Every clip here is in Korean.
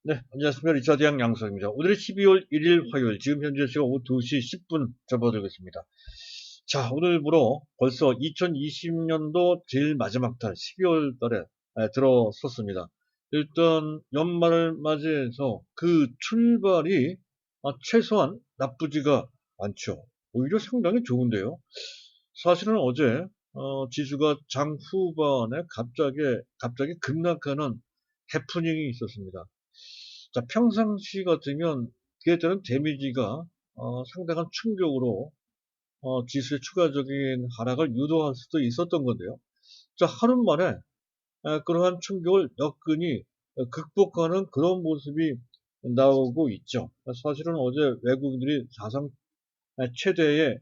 네, 안녕하십니까. 리차드양 양석입니다. 오늘이 12월 1일 화요일, 지금 현재 시각 오후 2시 10분 접어들겠습니다. 자, 오늘부로 벌써 2020년도 제일 마지막 달, 12월 달에 들어섰습니다. 일단 연말을 맞이해서 그 출발이 최소한 나쁘지가 않죠. 오히려 상당히 좋은데요. 사실은 어제 지수가 장 후반에 갑자기 급락하는 해프닝이 있었습니다. 자, 평상시 같으면 그에 따른 데미지가 상당한 충격으로 지수의 추가적인 하락을 유도할 수도 있었던 건데요. 자, 하루 만에 그러한 충격을 여건히 극복하는 그런 모습이 나오고 있죠. 사실은 어제 외국인들이 사상 최대의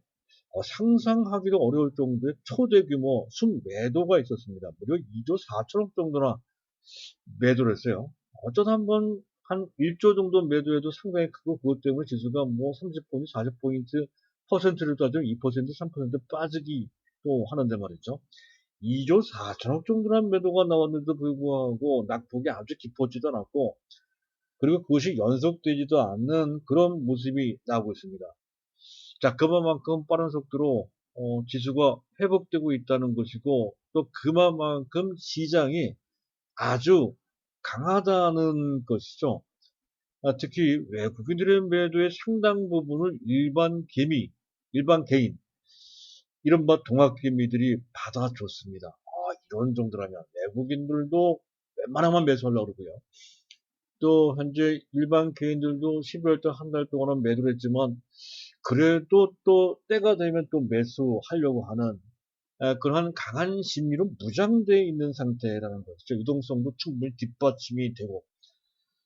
상상하기도 어려울 정도의 초대 규모 순매도가 있었습니다. 무려 2조 4천억 정도나 매도를 했어요. 어쩌다 한번 한 1조 정도 매도해도 상당히 크고 그것 때문에 지수가 뭐 30포인트, 40포인트, 퍼센트를 따지면 2%, 3% 빠지기도 하는데 말이죠. 2조 4천억 정도란 매도가 나왔는데도 불구하고 낙폭이 아주 깊어지도 않았고, 그리고 그것이 연속되지도 않는 그런 모습이 나오고 있습니다. 자, 그만큼 빠른 속도로 지수가 회복되고 있다는 것이고, 또 그만큼 시장이 아주 강하다는 것이죠. 특히 외국인들의 매도의 상당 부분을 일반 개인, 이른바 동학개미들이 받아줬습니다. 이런 정도라면 외국인들도 웬만하면 매수하려고 그러고요. 또 현재 일반 개인들도 11월달 한 달 동안은 매도를 했지만 그래도 또 때가 되면 또 매수하려고 하는 그러한 강한 심리로 무장되어 있는 상태라는 것이죠. 유동성도 충분히 뒷받침이 되고,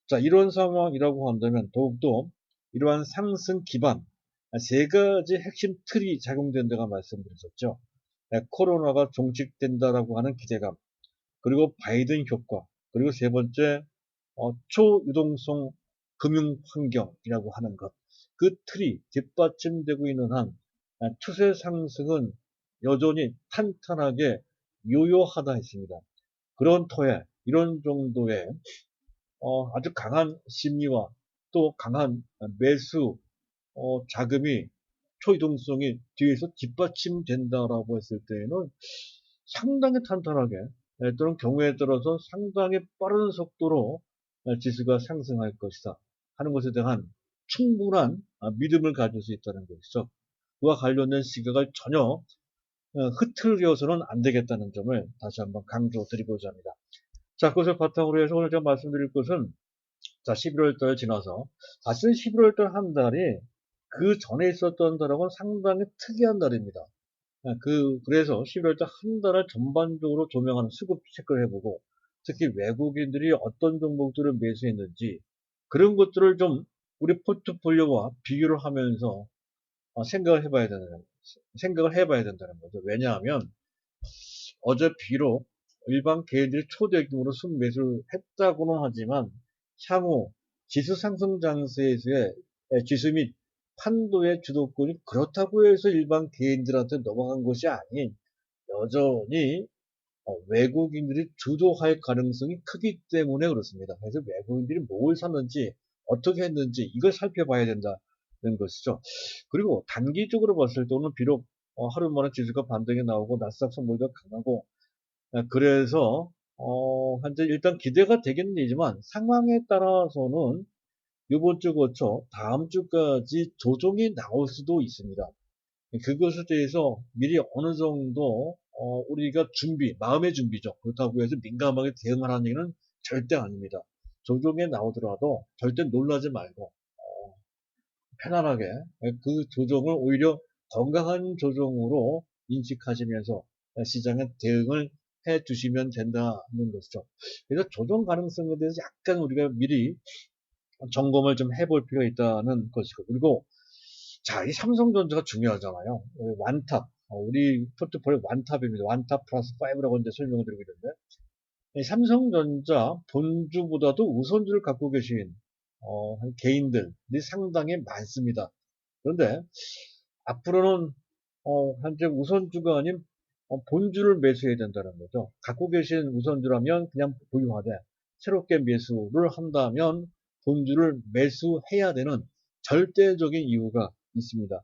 자, 이런 상황이라고 한다면 더욱더 이러한 상승 기반 세 가지 핵심 틀이 작용된다고 말씀드렸었죠. 코로나가 종식된다라고 하는 기대감, 그리고 바이든 효과, 그리고 세 번째 초유동성 금융 환경이라고 하는 것. 그 틀이 뒷받침되고 있는 한 추세 상승은 여전히 탄탄하게 요요하다 했습니다. 그런 터에 이런 정도의 아주 강한 심리와 또 강한 매수 자금이 초이동성이 뒤에서 뒷받침된다라고 했을 때에는 상당히 탄탄하게 또는 경우에 따라서 상당히 빠른 속도로 지수가 상승할 것이다 하는 것에 대한 충분한 믿음을 가질 수 있다는 것이죠. 그와 관련된 시각을 전혀 흐트려서는 안 되겠다는 점을 다시 한번 강조드리고자 합니다. 자, 그것을 바탕으로 해서 오늘 제가 말씀드릴 것은, 자, 11월 달 지나서 사실은 11월 달 한 달이 그 전에 있었던 달하고는 상당히 특이한 달입니다. 그래서 11월 달 한 달을 전반적으로 조명하는 수급 체크를 해보고, 특히 외국인들이 어떤 종목들을 매수했는지, 그런 것들을 좀 우리 포트폴리오와 비교를 하면서 생각을 해봐야 된다는 거죠. 왜냐하면 어제 비록 일반 개인들이 초대규모로 순매수를 했다고는 하지만 향후 지수 상승 장세에서의 지수 및 판도의 주도권이 그렇다고 해서 일반 개인들한테 넘어간 것이 아닌, 여전히 외국인들이 주도할 가능성이 크기 때문에 그렇습니다. 그래서 외국인들이 뭘 샀는지 어떻게 했는지 이걸 살펴봐야 된다는 것이죠. 그리고 단기적으로 봤을 때는 비록 하루 만에 지수가 반등이 나오고 나스닥 선물도 강하고, 그래서 현재 일단 기대가 되긴 되지만 상황에 따라서는 이번 주 거쳐 다음 주까지 조정이 나올 수도 있습니다. 그것에 대해서 미리 어느 정도 우리가 마음의 준비죠. 그렇다고 해서 민감하게 대응하라는 얘기는 절대 아닙니다. 조정에 나오더라도 절대 놀라지 말고 편안하게 그 조정을 오히려 건강한 조정으로 인식하시면서 시장에 대응을 해 주시면 된다는 것이죠. 그래서 조정 가능성에 대해서 약간 우리가 미리 점검을 좀 해볼 필요가 있다는 것이고, 그리고 자, 이 삼성전자가 중요하잖아요. 완탑, 우리 포트폴리오 완탑입니다. 완탑 플러스 5라고 이제 설명을 드리고 있는데, 이 삼성전자 본주보다도 우선주를 갖고 계신 개인들이 상당히 많습니다. 그런데 앞으로는 현재 우선주가 아닌 본주를 매수해야 된다는 거죠. 갖고 계신 우선주라면 그냥 보유하되 새롭게 매수를 한다면 본주를 매수해야 되는 절대적인 이유가 있습니다.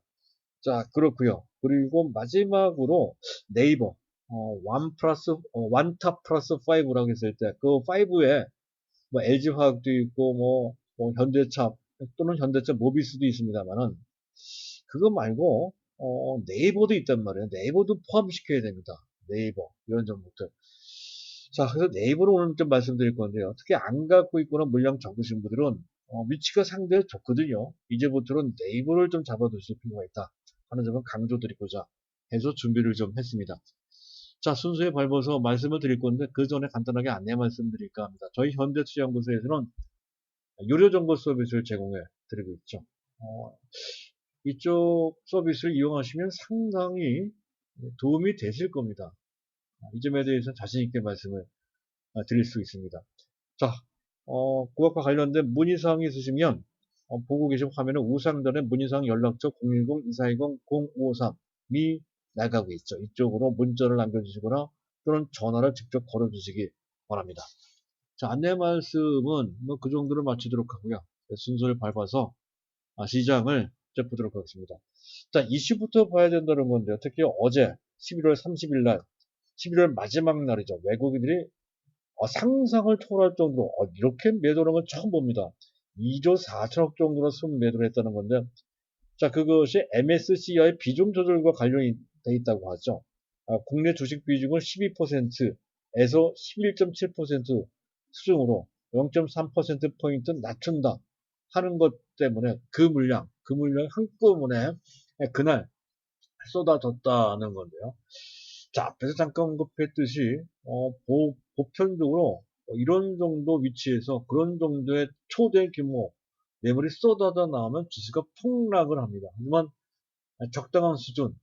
자, 그렇고요. 그리고 마지막으로 네이버 원탑 플러스 5라고 했을 때 그 5에 뭐 LG화학도 있고 뭐 현대차 또는 현대차 모비스도 있습니다만은 그거 말고 네이버도 있단 말이에요. 네이버도 포함시켜야 됩니다. 네이버 이런 종목들. 자, 그래서 네이버로 오늘 좀 말씀드릴 건데요. 특히 안 갖고 있거나 물량 적으신 분들은 위치가 상당히 좋거든요. 이제부터는 네이버를 좀 잡아두실 필요가 있다 하는 점을 강조드리고자 해서 준비를 좀 했습니다. 자, 순서에 밟아서 말씀을 드릴 건데 그 전에 간단하게 안내 말씀드릴까 합니다. 저희 현대투자연구소에서는 유료 정보 서비스를 제공해 드리고 있죠. 이쪽 서비스를 이용하시면 상당히 도움이 되실 겁니다. 이 점에 대해서 자신 있게 말씀을 드릴 수 있습니다. 자, 그것과 관련된 문의사항이 있으시면 보고 계신 화면에 우상단에 문의사항 연락처 010-2420-0553이 나가고 있죠. 이쪽으로 문자를 남겨주시거나 또는 전화를 직접 걸어주시기 바랍니다. 자, 안내 말씀은 뭐 그 정도로 마치도록 하고요. 순서를 밟아서 시장을 보도록 하겠습니다. 자, 이슈부터 봐야 된다는 건데요. 특히 어제 11월 30일 날, 11월 마지막 날이죠. 외국인들이 상상을 초월할 정도로 이렇게 매도하는 건 처음 봅니다. 2조 4천억 정도로 순매도를 했다는 건데, 자, 그것이 MSCI의 비중 조절과 관련이 돼 있다고 하죠. 국내 주식 비중을 12%에서 11.7% 수준으로 0.3%포인트 낮춘다 하는 것 때문에 그 물량 한꺼번에 그날 쏟아졌다는 건데요. 자, 앞에서 잠깐 언급했듯이 보편적으로 이런 정도 위치에서 그런 정도의 초대 규모 매물이 쏟아져 나오면 지수가 폭락을 합니다. 하지만 적당한 수준,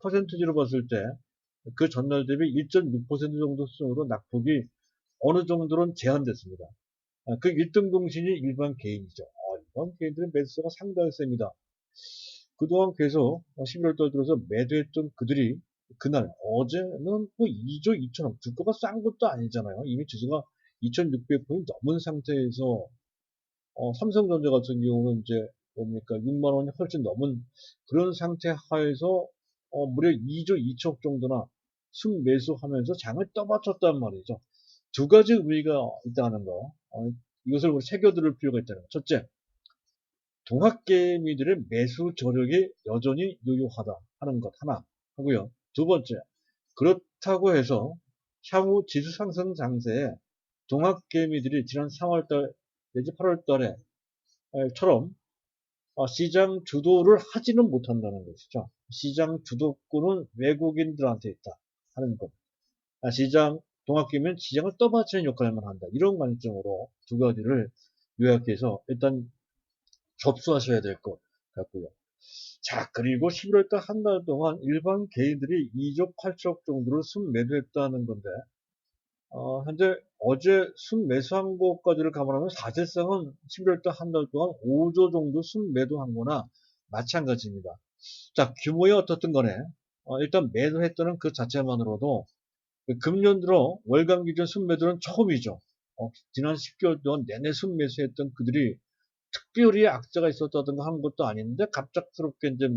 퍼센트지로 봤을 때 그 전날 대비 1.6% 정도 수준으로 낙폭이 어느 정도는 제한됐습니다. 그 1등 공신이 일반 개인이죠. 일반 개인들의 매수가 상당히 셉니다. 그동안 계속 11월 달 들어서 매도했던 그들이 그날 어제는 뭐 2조 2천억 주가가 싼 것도 아니잖아요. 이미 지수가 2,600포인트 넘은 상태에서 삼성전자 같은 경우는 이제 뭡니까 6만 원이 훨씬 넘은 그런 상태 하에서 무려 2조 2천억 정도나 순매수하면서 장을 떠받쳤단 말이죠. 두 가지 의미가 있다는 거. 이것을 우리 새겨들을 필요가 있다는 거. 첫째, 동학개미들의 매수 저력이 여전히 유효하다 하는 것 하나 하고요. 두 번째, 그렇다고 해서 향후 지수 상승 장세에 동학개미들이 지난 3월달 내지 8월달에 처럼 시장 주도를 하지는 못한다는 것이죠. 시장 주도권은 외국인들한테 있다 하는 것. 동학개미는 시장을 떠받치는 역할만 한다. 이런 관점으로 두 가지를 요약해서 일단 접수하셔야 될 것 같고요. 자, 그리고 11월달 한 달 동안 일반 개인들이 2조 8천억 정도를 순매도했다는 건데, 현재 어제 순매수한 것까지를 감안하면 사실상은 11월달 한 달 동안 5조 정도 순매도한 거나 마찬가지입니다. 자, 규모에 어떻든 간에, 일단 매도했다는 그 자체만으로도 금년 들어 월간 기준 순매도는 처음이죠. 지난 10개월 동안 내내 순매수했던 그들이 특별히 악재가 있었다든가 하는 것도 아닌데 갑작스럽게 이제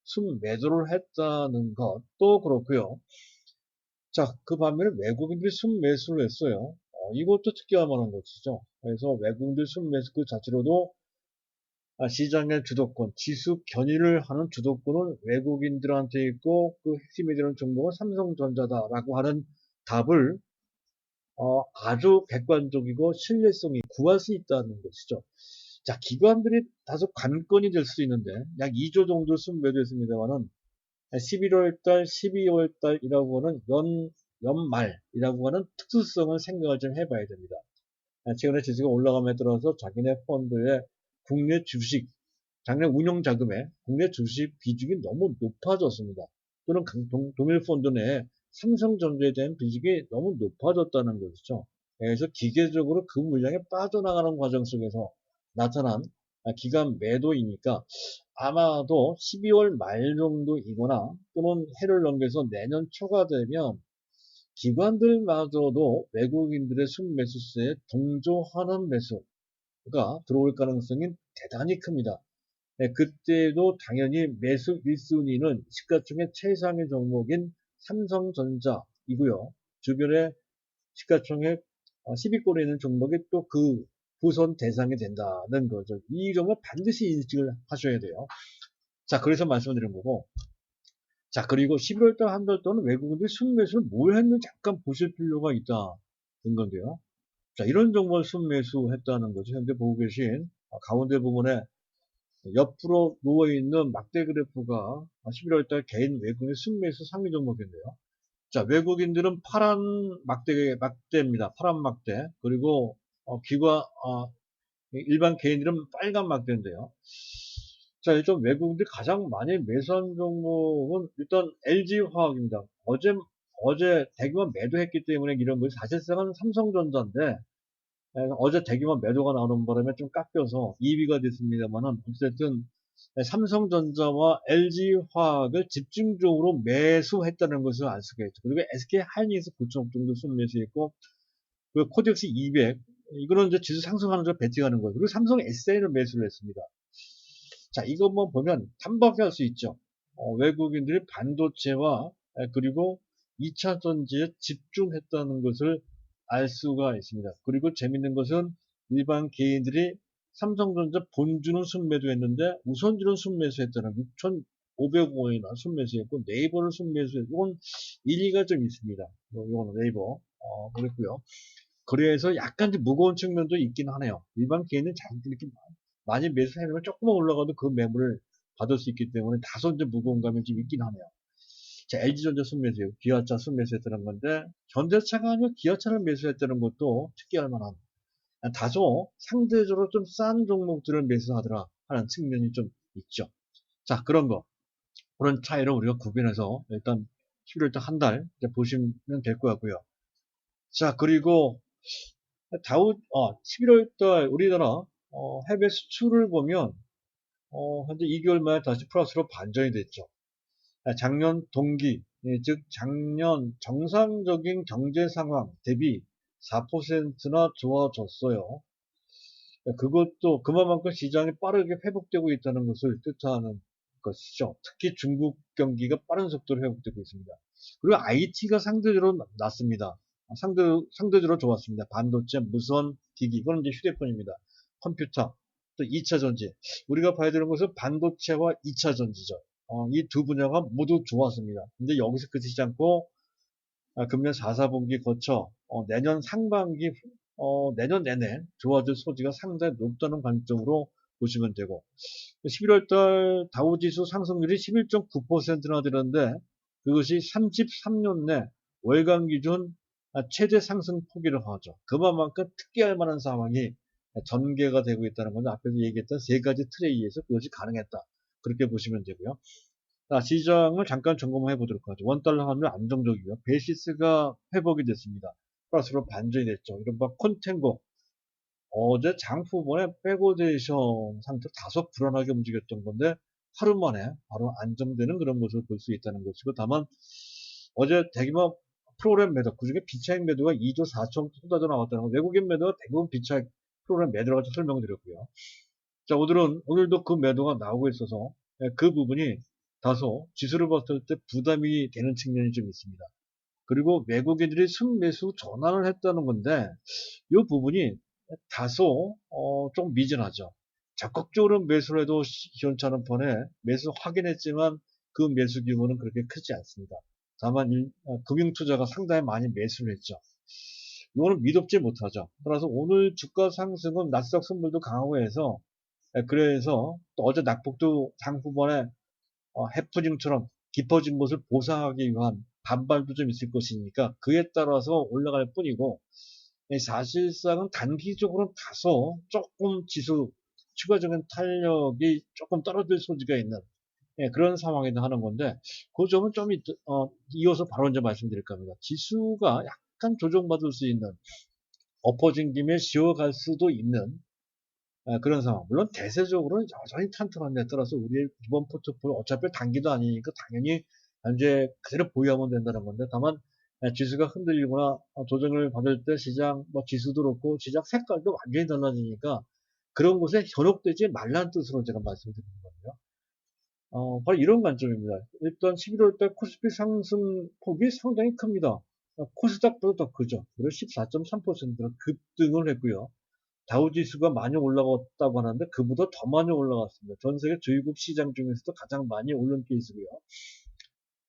순매도를 했다는 것도 그렇고요. 자, 그 반면에 외국인들이 순매수를 했어요. 이것도 특이할 만한 것이죠. 그래서 외국인들 순매수 그 자체로도 시장의 주도권, 지수 견인을 하는 주도권은 외국인들한테 있고 그 핵심이 되는 종목은 삼성전자다라고 하는 답을 아주 객관적이고 신뢰성이 구할 수 있다는 것이죠. 자, 기관들이 다소 관건이 될 수 있는데 약 2조 정도 순매도했습니다만은 11월 달, 12월 달이라고 하는 연말이라고 하는 특수성을 생각을 좀 해봐야 됩니다. 최근에 지수가 올라감에 따라서 자기네 펀드의 국내 주식, 작년 운용 자금에 국내 주식 비중이 너무 높아졌습니다. 또는 동일 펀드 내에 삼성전자에 대한 비중이 너무 높아졌다는 것이죠. 그래서 기계적으로 그 물량이 빠져나가는 과정 속에서 나타난 기간 매도이니까 아마도 12월 말 정도이거나 또는 해를 넘겨서 내년 초가 되면 기관들마저도 외국인들의 순매수세에 동조하는 매수 들어올 가능성이 대단히 큽니다. 네, 그때도 당연히 매수 1순위는 시가총액 최상위 종목인 삼성전자이고요. 주변에 시가총액 10위권에 있는 종목이 또 그 후손 대상이 된다는 거죠. 이 점을 반드시 인식을 하셔야 돼요. 자, 그래서 말씀드린 거고. 자, 그리고 11월달 한 달 동안 외국인들이 순매수를 뭘 했는지 잠깐 보실 필요가 있다는 건데요. 자, 이런 종목을 순매수했다는 거죠. 현재 보고 계신 가운데 부분에 옆으로 누워있는 막대 그래프가 11월달 개인 외국인 순매수 상위 종목인데요. 자, 외국인들은 파란 막대입니다. 파란 막대. 그리고 일반 개인들은 빨간 막대인데요. 자, 일단 외국인들이 가장 많이 매수한 종목은 일단 LG화학입니다. 어제 대규모 매도했기 때문에 이런 거예요. 사실상은 삼성전자인데 어제 대규모 매도가 나오는 바람에 좀 깎여서 2위가 됐습니다만은 어쨌든 삼성전자와 LG화학을 집중적으로 매수했다는 것을 알 수가 있죠. 그리고 SK하이닉스 9천 정도 순매수했고 그 코덱스 200 이거는 이제 지수 상승하는 걸 배팅하는 거예요. 그리고 삼성 SN을 매수를 했습니다. 자, 이것만 보면 단박에 수 있죠. 외국인들이 반도체와 그리고 2차 전지에 집중했다는 것을 알 수가 있습니다. 그리고 재밌는 것은 일반 개인들이 삼성전자 본주는 순매도했는데 우선주는 순매수했다는 6,500원이나 순매수했고 네이버를 순매수했고 이건 일리가 좀 있습니다. 이거는 네이버 그랬고요. 그래서 약간 좀 무거운 측면도 있긴 하네요. 일반 개인은 잘 이렇게 많이 매수해놓으면 조금만 올라가도 그 매물을 받을 수 있기 때문에 다소 이제 무거운 감이 좀 있긴 하네요. 자, LG전자 순매수, 기아차 순매수했다는 건데, 현대차가 아니고 기아차를 매수했다는 것도 특이할 만한, 다소 상대적으로 좀 싼 종목들을 매수하더라 하는 측면이 좀 있죠. 자, 그런 차이를 우리가 구분해서 일단 11월달 한 달 보시면 될 것 같고요. 자, 그리고 11월달 우리나라 해외 수출을 보면 현재 2개월 만에 다시 플러스로 반전이 됐죠. 작년 동기, 즉 작년 정상적인 경제 상황 대비 4%나 좋아졌어요. 그것도 그만큼 시장이 빠르게 회복되고 있다는 것을 뜻하는 것이죠. 특히 중국 경기가 빠른 속도로 회복되고 있습니다. 그리고 IT가 상대적으로 낮습니다. 상대적으로 좋았습니다. 반도체, 무선 기기, 이건 이제 휴대폰입니다. 컴퓨터, 또 2차 전지. 우리가 봐야 되는 것은 반도체와 2차 전지죠. 이 두 분야가 모두 좋았습니다. 근데 여기서 그치지 않고 금년 4, 4분기 거쳐 내년 상반기 내년 내내 좋아질 소지가 상당히 높다는 관점으로 보시면 되고 11월 달 다우지수 상승률이 11.9%나 되는데 그것이 33년 내 월간 기준 최대 상승 폭이라고 하죠. 그만큼 특기할 만한 상황이 전개가 되고 있다는 건 앞에서 얘기했던 세 가지 틀에 의해서 그것이 가능했다. 그렇게 보시면 되고요. 자, 시장을 잠깐 점검해 보도록 하죠. 원달러 환율 안정적이고요. 베이시스가 회복이 됐습니다. 플러스로 반전이 됐죠. 이른바 콘텐고. 어제 장 후반에 백오데이션 상태 다소 불안하게 움직였던 건데 하루 만에 바로 안정되는 그런 모습을 볼 수 있다는 것이고 다만 어제 대규모 프로그램 매도 그중에 비차익 매도가 2조 4천 쏟아져 나왔다는 거 외국인 매도가 대부분 비차익 프로그램 매도라고 설명드렸고요. 자, 오늘도 그 매도가 나오고 있어서 그 부분이 다소 지수를 봤을 때 부담이 되는 측면이 좀 있습니다. 그리고 외국인들이 순매수 전환을 했다는 건데 이 부분이 다소 좀 미진하죠. 적극적으로 매수를 해도 시원찮은 편에 매수 확인했지만 그 매수 규모는 그렇게 크지 않습니다. 다만 금융투자가 상당히 많이 매수를 했죠. 이거는 믿업지 못하죠. 따라서 오늘 주가 상승은 나스닥 선물도 강하고 해서 그래서 또 어제 낙폭도 장 후반에 해프닝처럼 깊어진 것을 보상하기 위한 반발도 좀 있을 것이니까 그에 따라서 올라갈 뿐이고 사실상은 단기적으로 다소 조금 지수 추가적인 탄력이 조금 떨어질 소지가 있는 그런 상황이다 하는 건데 그 점은 좀 이어서 바로 이제 말씀드릴까 합니다. 지수가 약간 조정받을 수 있는 엎어진 김에 쉬어갈 수도 있는 그런 상황. 물론 대세적으로는 여전히 탄탄한데 따라서 우리의 기본 포트폴리오 어차피 단기도 아니니까 당연히 현재 그대로 보유하면 된다는 건데 다만 지수가 흔들리거나 조정을 받을 때 시장 뭐 지수도 그렇고 시장 색깔도 완전히 달라지니까 그런 곳에 현혹되지 말라는 뜻으로 제가 말씀드리는 거예요. 바로 이런 관점입니다. 일단 11월달 코스피 상승폭이 상당히 큽니다. 코스닥보다 더 크죠. 그리고 14.3%로 급등을 했고요. 다우지수가 많이 올라갔다고 하는데 그보다 더 많이 올라갔습니다. 전 세계 주요국 시장 중에서도 가장 많이 오른 케이스고요.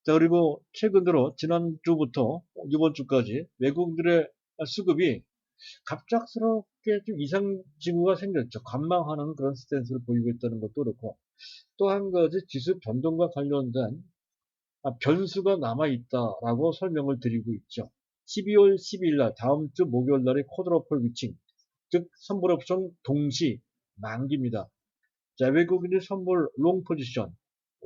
자, 그리고 최근 들어 지난주부터 이번 주까지 외국인들의 수급이 갑작스럽게 좀 이상 징후가 생겼죠. 관망하는 그런 스탠스를 보이고 있다는 것도 그렇고, 또 한 가지 지수 변동과 관련된 변수가 남아있다라고 설명을 드리고 있죠. 12월 12일 날 다음 주 목요일 날의 쿼드러플 위칭, 즉 선물 옵션 동시 만기입니다. 자, 외국인의 선물 롱 포지션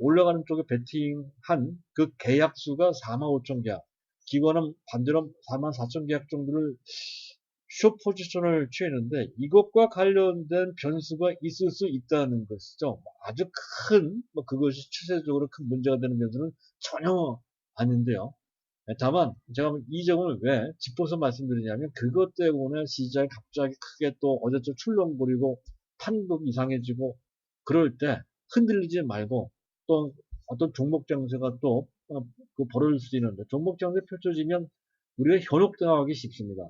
올라가는 쪽에 베팅한 그 계약 수가 45,000 계약, 기관은 반대로 44,000 계약 정도를 숏 포지션을 취했는데 이것과 관련된 변수가 있을 수 있다는 것이죠. 아주 큰 그것이 추세적으로 큰 문제가 되는 변수는 전혀 아닌데요. 다만 제가 이 점을 왜 짚어서 말씀드리냐면 그것 때문에 시장이 갑자기 크게 또 어제처럼 출렁거리고 판도 이상해지고 그럴 때 흔들리지 말고 또 어떤 종목 장세가 또 벌어질 수 있는데 종목 장세 펼쳐지면 우리가 현혹당하기 쉽습니다.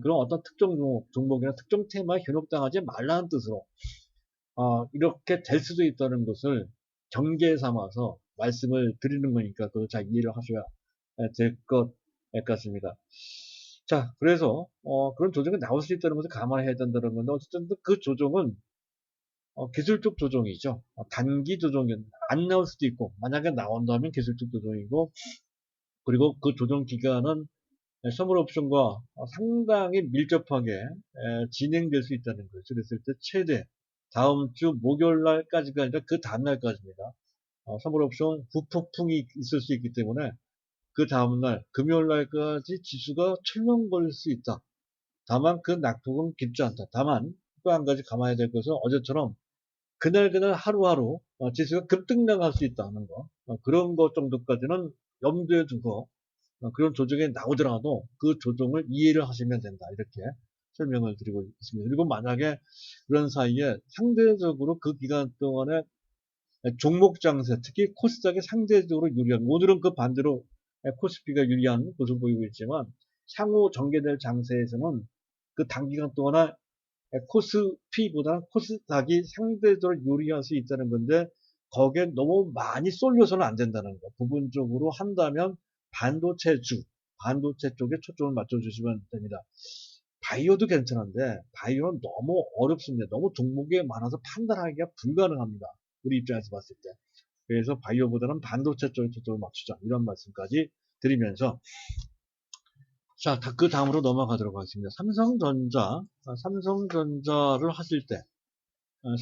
그런 어떤 특정 종목이나 특정 테마에 현혹당하지 말라는 뜻으로 이렇게 될 수도 있다는 것을 경계 삼아서 말씀을 드리는 거니까 그걸 잘 이해를 하셔야 될 것 같습니다. 자, 그래서 그런 조정이 나올 수 있다는 것을 감안해야 된다는 건데 어쨌든 그 조정은 기술적 조정이죠. 단기 조정이 안 나올 수도 있고 만약에 나온다면 기술적 조정이고 그리고 그 조정 기간은 선물 옵션과 상당히 밀접하게 진행될 수 있다는 거죠. 그랬을 때 최대 다음 주 목요일 날까지가 아니라 그 다음 날까지입니다. 선물 옵션 후폭풍이 있을 수 있기 때문에 그 다음날 금요일 날까지 지수가 철렁거릴 수 있다. 다만 그 낙폭은 깊지 않다. 다만 또 한 가지 감안해야 될 것은 어제처럼 그날 하루하루 지수가 급등락할 수 있다는 거. 그런 것 정도까지는 염두에 두고 그런 조정이 나오더라도 그 조정을 이해를 하시면 된다. 이렇게 설명을 드리고 있습니다. 그리고 만약에 그런 사이에 상대적으로 그 기간 동안에 종목 장세, 특히 코스닥이 상대적으로 유리한, 오늘은 그 반대로 코스피가 유리한 것을 보이고 있지만 향후 전개될 장세에서는 그 단기간 동안에 코스피보다 코스닥이 상대적으로 유리할 수 있다는 건데 거기에 너무 많이 쏠려서는 안 된다는 거. 부분적으로 한다면 반도체 쪽에 초점을 맞춰주시면 됩니다. 바이오도 괜찮은데 바이오는 너무 어렵습니다. 너무 종목이 많아서 판단하기가 불가능합니다. 우리 입장에서 봤을 때. 그래서 바이오보다는 반도체 쪽에 초점을 맞추자. 이런 말씀까지 드리면서 자, 그 다음으로 넘어가도록 하겠습니다. 삼성전자를 하실 때,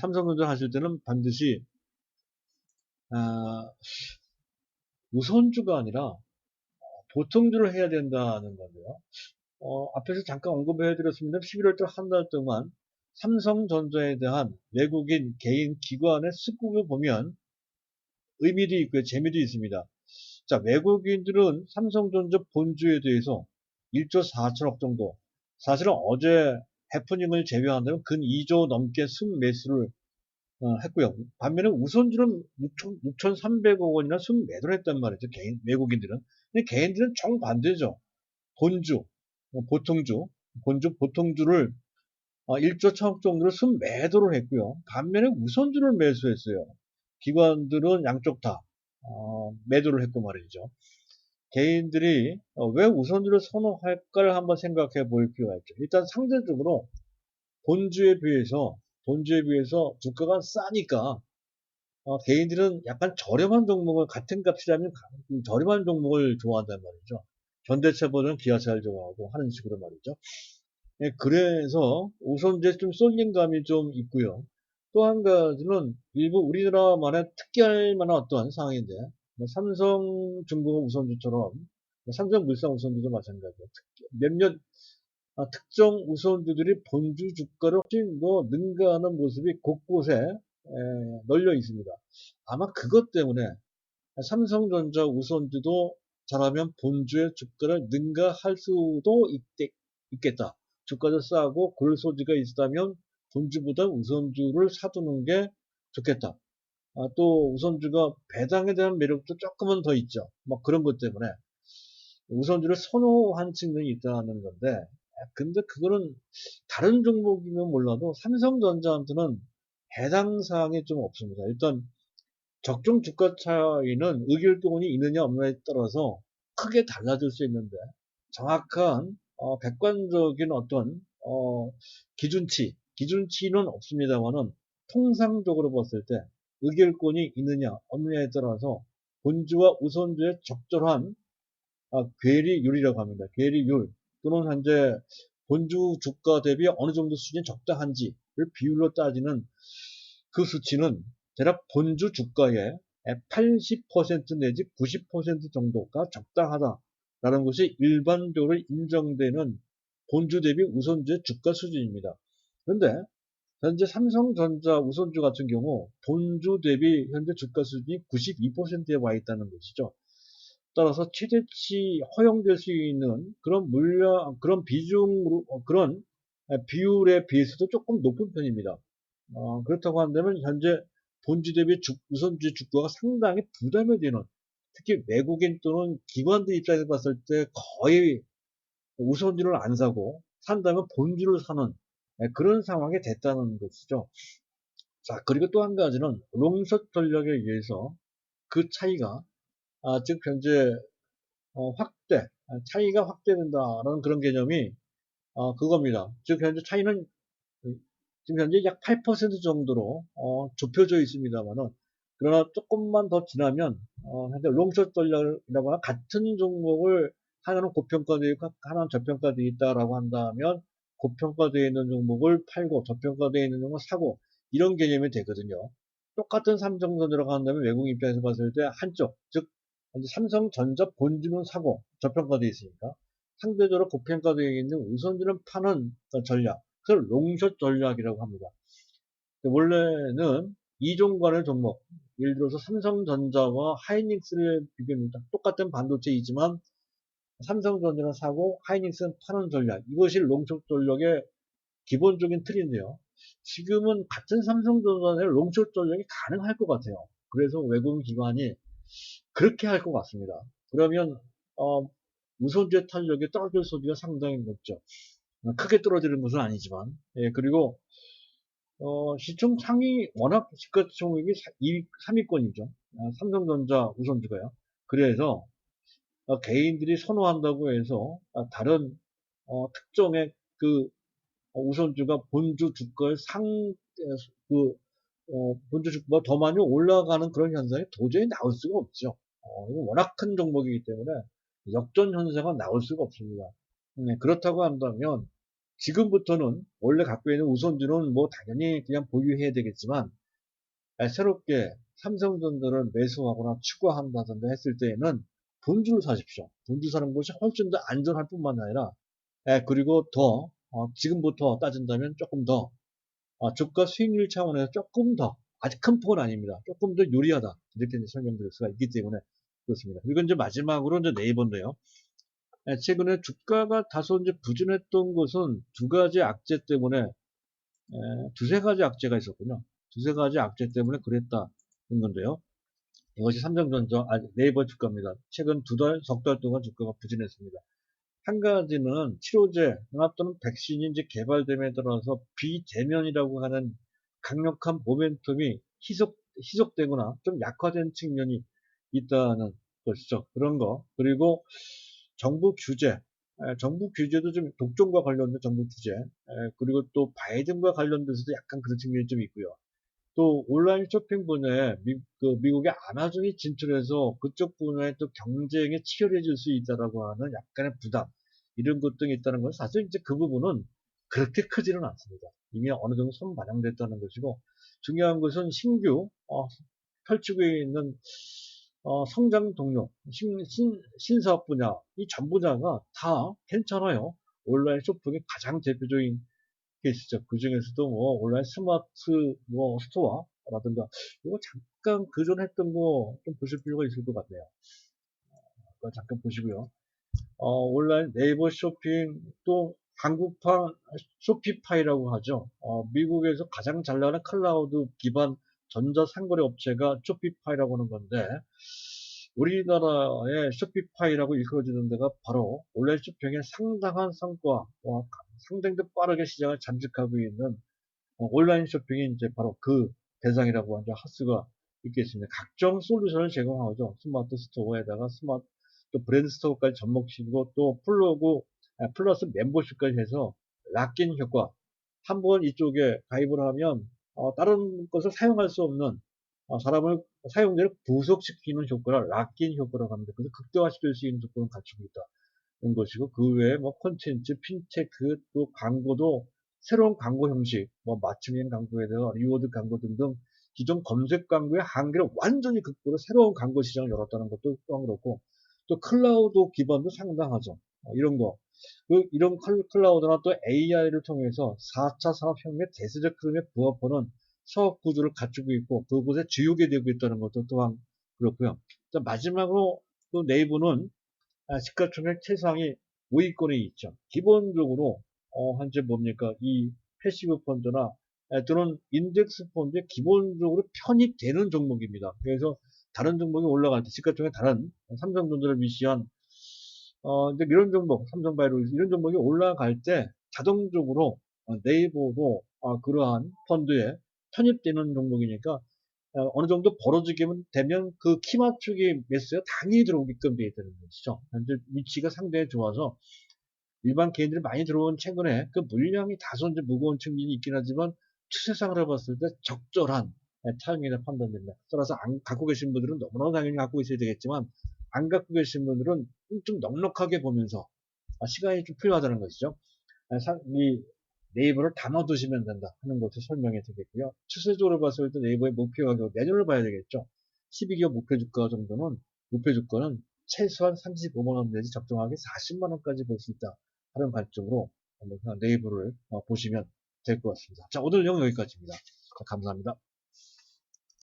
삼성전자 하실 때는 반드시 우선주가 아니라 보통주를 해야 된다는 건데요. 앞에서 잠깐 언급해 드렸습니다. 11월달 한 달 동안 삼성전자에 대한 외국인 개인 기관의 수급을 보면 의미도 있고요. 재미도 있습니다. 자, 외국인들은 삼성전자 본주에 대해서 1조 4천억 정도, 사실은 어제 해프닝을 제외한다면 근 2조 넘게 순매수를 했고요. 반면에 우선주는 6,300억 원이나 순매도를 했단 말이죠. 외국인들은. 근데 개인들은 정반대죠. 본주, 보통주를 1조 1천억 정도를 순매도를 했고요. 반면에 우선주를 매수했어요. 기관들은 양쪽 다 매도를 했고 말이죠. 개인들이 왜 우선주를 선호할까를 한번 생각해 볼 필요가 있죠. 일단 상대적으로 본주에 비해서 주가가 싸니까 개인들은 약간 저렴한 종목을 같은 값이라면 저렴한 종목을 좋아한단 말이죠. 현대차보다는 기아차를 좋아하고 하는 식으로 말이죠. 예, 그래서 우선주에 좀 쏠린 감이 좀 있고요. 또 한 가지는 일부 우리나라만의 특이할 만한 어떤 상황인데 삼성중공업 우선주처럼 삼성물산 우선주도 마찬가지예요. 몇몇 특정 우선주들이 본주 주가를 훨씬 더 능가하는 모습이 곳곳에 널려 있습니다. 아마 그것 때문에 삼성전자 우선주도 잘하면 본주의 주가를 능가할 수도 있겠다. 주가도 싸고 그럴 소지가 있다면 본주보다 우선주를 사두는 게 좋겠다. 또 우선주가 배당에 대한 매력도 조금은 더 있죠. 뭐 그런 것 때문에 우선주를 선호한 측면이 있다는 건데, 근데 그거는 다른 종목이면 몰라도 삼성전자한테는 해당 사항이 좀 없습니다. 일단 적정 주가 차이는 의결권이 있느냐 없느냐에 따라서 크게 달라질 수 있는데, 정확한 객관적인 어떤 기준치는 없습니다만은 통상적으로 봤을 때 의결권이 있느냐 없느냐에 따라서 본주와 우선주의 적절한 괴리율이라고 합니다. 괴리율 또는 현재 본주 주가 대비 어느 정도 수준이 적당한지를 비율로 따지는 그 수치는 대략 본주 주가의 80% 내지 90% 정도가 적당하다라는 것이 일반적으로 인정되는 본주 대비 우선주의 주가 수준입니다. 그런데 현재 삼성전자 우선주 같은 경우 본주 대비 현재 주가 수준이 92%에 와 있다는 것이죠. 따라서 최대치 허용될 수 있는 그런 그런 비중으로, 그런 비율에 비해서도 조금 높은 편입니다. 그렇다고 한다면 현재 본주 대비 우선주 주가가 상당히 부담이 되는, 특히 외국인 또는 기관들 입장에서 봤을 때 거의 우선주를 안 사고 산다면 본주를 사는 그런 상황이 됐다는 것이죠. 자, 그리고 또 한 가지는 롱숏 전략에 의해서 그 차이가 즉 현재 차이가 확대된다는 그런 개념이 그겁니다. 즉 현재 차이는 지금 현재 약 8% 정도로 좁혀져 있습니다만은, 그러나 조금만 더 지나면 현재 롱숏 전략이라고 하는 같은 종목을 하나는 고평가되어 있고 하나는 저평가되어 있다라고 한다면 고평가되어 있는 종목을 팔고 저평가되어 있는 종목을 사고, 이런 개념이 되거든요. 똑같은 삼성전자라고 한다면 외국 입장에서 봤을 때 한쪽, 즉 삼성전자 본주는 사고 저평가되어 있으니까 상대적으로 고평가되어 있는 우선주는 파는 전략, 그걸 롱숏 전략이라고 합니다. 원래는 이종관의 종목, 예를 들어서 삼성전자와 하이닉스를 비교합니다. 똑같은 반도체이지만 삼성전자는 사고 하이닉스는 파는 전략, 이것이 롱숏 전략의 기본적인 틀인데요. 지금은 같은 삼성전자의 롱숏 전략이 가능할 것 같아요. 그래서 외국 기관이 그렇게 할 것 같습니다. 그러면 우선주의 탄력이 떨어질 소지가 상당히 높죠. 크게 떨어지는 것은 아니지만, 예, 그리고 시총 상위 워낙 시가총액이 3위권이죠. 삼성전자 우선주가요. 그래서 개인들이 선호한다고 해서 다른 특정의 그 우선주가 본주 주가의 본주 주가가 더 많이 올라가는 그런 현상이 도저히 나올 수가 없죠. 이거 워낙 큰 종목이기 때문에 역전 현상은 나올 수가 없습니다. 그렇다고 한다면 지금부터는 원래 갖고 있는 우선주는 뭐 당연히 그냥 보유해야 되겠지만, 새롭게 삼성전자를 매수하거나 추가한다든가 했을 때에는 본주를 사십시오. 본주 사는 것이 훨씬 더 안전할 뿐만 아니라, 그리고 더 지금부터 따진다면 조금 더 주가 수익률 차원에서 조금 더, 아직 큰 폭은 아닙니다. 조금 더 유리하다, 이렇게 이제 설명드릴 수가 있기 때문에 그렇습니다. 그리고 이제 마지막으로 이제 네이버인데요. 최근에 주가가 다소 이제 부진했던 것은 두 가지 악재 때문에, 두세 가지 악재가 있었군요. 두세 가지 악재 때문에 그랬다는 건데요. 이것이 삼성전자, 네이버 주가입니다. 최근 석 달 동안 주가가 부진했습니다. 한 가지는 치료제, 또는 백신이 이제 개발됨에 따라서 비대면이라고 하는 강력한 모멘텀이 희석되거나 좀 약화된 측면이 있다는 것이죠. 그런 거. 그리고 정부 규제, 정부 규제도 좀 독점과 관련된 정부 규제, 그리고 또 바이든과 관련돼서도 약간 그런 측면이 좀 있고요. 또 온라인 쇼핑 분야에 미국의 아마존이 진출해서 그쪽 분야에 또 경쟁이 치열해질 수 있다라고 하는 약간의 부담, 이런 것 등이 있다는 건 사실 이제 그 부분은 그렇게 크지는 않습니다. 이미 어느 정도 선반영됐다는 것이고, 중요한 것은 신규 펼치고 있는 성장 동력, 신사업 분야, 이 전 분야가 다 괜찮아요. 온라인 쇼핑이 가장 대표적인 케이스죠. 그 중에서도 뭐 온라인 스마트 뭐 스토어라든가 이거 잠깐 그전 했던 거 좀 보실 필요가 있을 것 같네요. 그거 잠깐 보시고요. 온라인 네이버 쇼핑 또 한국판 쇼피파이라고 하죠. 미국에서 가장 잘 나가는 클라우드 기반 전자상거래 업체가 쇼피파이라고 하는 건데, 우리나라의 쇼피파이라고 일컬어지는 데가 바로 온라인 쇼핑의 상당한 성과, 상당히 빠르게 시장을 잠식하고 있는 온라인 쇼핑이 이제 바로 그 대상이라고 하죠. 할 수가 있겠습니다. 각종 솔루션을 제공하죠. 스마트 스토어에다가 또 브랜드 스토어까지 접목시키고 또 플러스 멤버십까지 해서 락인 효과. 한번 이쪽에 가입을 하면 다른 것을 사용할 수 없는 사용자를 구속시키는 효과를 락인 효과라고 합니다. 그래서 극대화시킬 수 있는 조건을 갖추고 있다는 것이고 그 외에 뭐 콘텐츠, 핀테크, 또 광고도 새로운 광고 형식, 뭐 맞춤형 광고에 대한 리워드 광고 등등 기존 검색 광고의 한계를 완전히 극복으로 새로운 광고 시장을 열었다는 것도 또한 그렇고 또 클라우드 기반도 상당하죠. 이런 거. 이런 클라우드나 또 AI를 통해서 4차 산업혁명의 대세적 흐름에 부합하는 사업 구조를 갖추고 있고 그곳에 주요게 되고 있다는 것도 또한 그렇고요. 마지막으로 또 네이버는 시가총액 최상위 5위권에 있죠. 기본적으로 현재 뭡니까 이 패시브 펀드나 또는 인덱스 펀드에 기본적으로 편입되는 종목입니다. 그래서 다른 종목이 올라갈 때 시가총액 다른 삼성전자를 위시한 이제 이런 종목, 삼성바이오로직 이런 종목이 올라갈 때 자동적으로 네이버도 그러한 펀드에 편입되는 종목이니까 어느 정도 벌어지게 되면 그 키 맞추기 매수가 당연히 들어오게끔 되어 있다는 것이죠. 현재 위치가 상당히 좋아서 일반 개인들이 많이 들어온 최근에 그 물량이 다소 이제 무거운 측면이 있긴 하지만 추세상으로 봤을 때 적절한 타이밍이라 판단됩니다. 따라서 안 갖고 계신 분들은 너무나 당연히 갖고 있어야 되겠지만 안 갖고 계신 분들은 좀 넉넉하게 보면서 시간이 좀 필요하다는 것이죠. 이 네이버를 담아두시면 된다 하는 것을 설명해 드리겠고요. 추세적으로 봤을 때 네이버의 목표 가격 내년을 봐야 되겠죠. 12개월 목표 주가 정도는 목표 주가는 최소한 35만 원 내지 적정하게 40만 원까지 볼 수 있다 하는 관점으로 한번 네이버를 보시면 될 것 같습니다. 자, 오늘 내용 여기까지입니다. 감사합니다.